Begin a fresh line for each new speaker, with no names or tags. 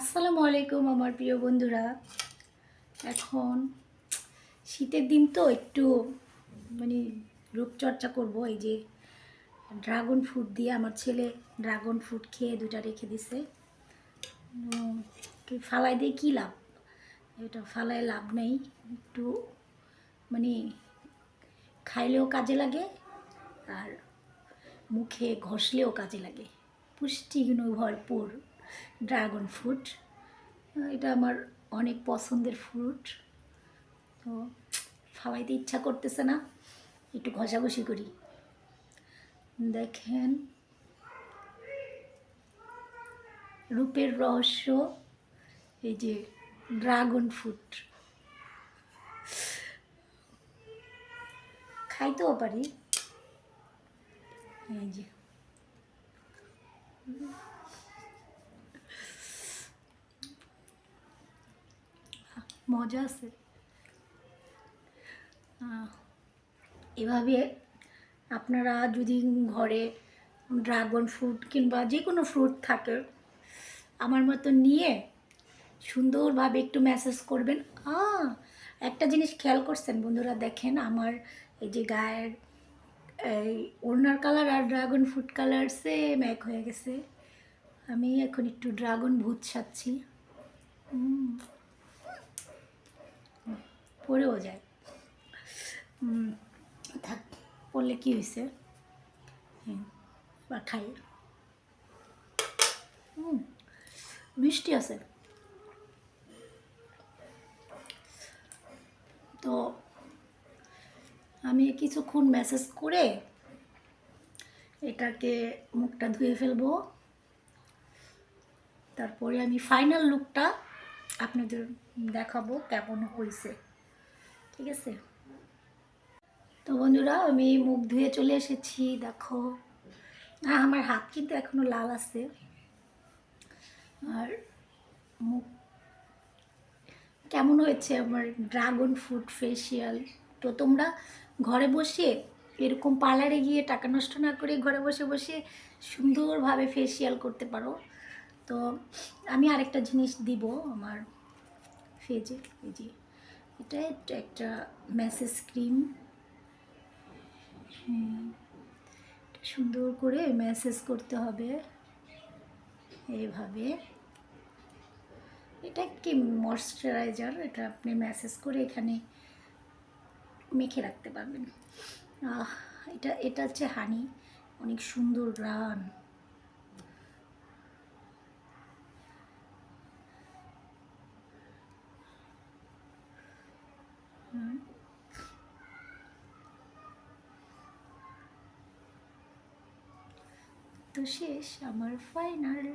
আসসালামু আলাইকুম আমার প্রিয় বন্ধুরা। এখন শীতের দিন তো একটু মানে রূপচর্চা করব। এই যে ড্রাগন ফ্রুট দিয়ে আমার ছেলে ড্রাগন ফ্রুট খেয়ে দুটা রেখে দিছে। ফালাই দিয়ে কী লাভ? এটা ফালায় লাভ নেই। একটু মানে খাইলেও কাজে লাগে আর মুখে ঘষলেও কাজে লাগে। পুষ্টিগুণ ভরপুর ড্রাগন ফ্রুট। এটা আমার অনেক পছন্দের ফ্রুট। তো ফালাইতে ইচ্ছা করতেছে না, একটু ঘষাঘষি করি। দেখেন রূপের রহস্য, এই যে ড্রাগন ফ্রুট খাইতেও পারি। এই যে মজা আছে। এভাবে আপনারা যদি ঘরে ড্রাগন ফ্রুট কিংবা যে কোনো ফ্রুট থাকে আমার মতো নিয়ে সুন্দরভাবে একটু ম্যাসেজ করবেন। একটা জিনিস খেয়াল করছেন বন্ধুরা? দেখেন আমার এই যে গায়ের এই ওড়নার কালার আর ড্রাগন ফ্রুট কালার সেম এক হয়ে গেছে। আমি এখন একটু ড্রাগন ভুত সাচ্ছি। পড়েও যায়। থাক, পড়লে কী হয়েছে? হ্যাঁ, বা খাই। মিষ্টি আছে। তো আমি কিছুক্ষণ ম্যাসেজ করে এটাকে মুখটা ধুয়ে ফেলবো। তারপরে আমি ফাইনাল লুকটা আপনাদের দেখাবো কেমন হয়েছে। ঠিক আছে? তো বন্ধুরা আমি মুখ ধুয়ে চলে এসেছি। দেখো আমার হাত কিন্তু এখনো লাল আছে। আর মুখ কেমন হয়েছে আমার ড্রাগন ফ্রুট ফেসিয়াল? তো তোমরা ঘরে বসে এরকম পার্লারে গিয়ে টাকা নষ্ট না করে ঘরে বসে বসে সুন্দরভাবে ফেসিয়াল করতে পারো। তো আমি আরেকটা জিনিস দিব আমার ফেজে। এই যে এটা একটা ম্যাসেজ ক্রিম। সুন্দর করে ম্যাসেজ করতে হবে এইভাবে। এটা কি ময়শ্চারাইজার, এটা আপনি ম্যাসেজ করে এখানে মেখে রাখতে পারবেন। এটা হচ্ছে হানি, অনেক সুন্দর ঘ্রাণ। তো শেষ আমার ফাইনাল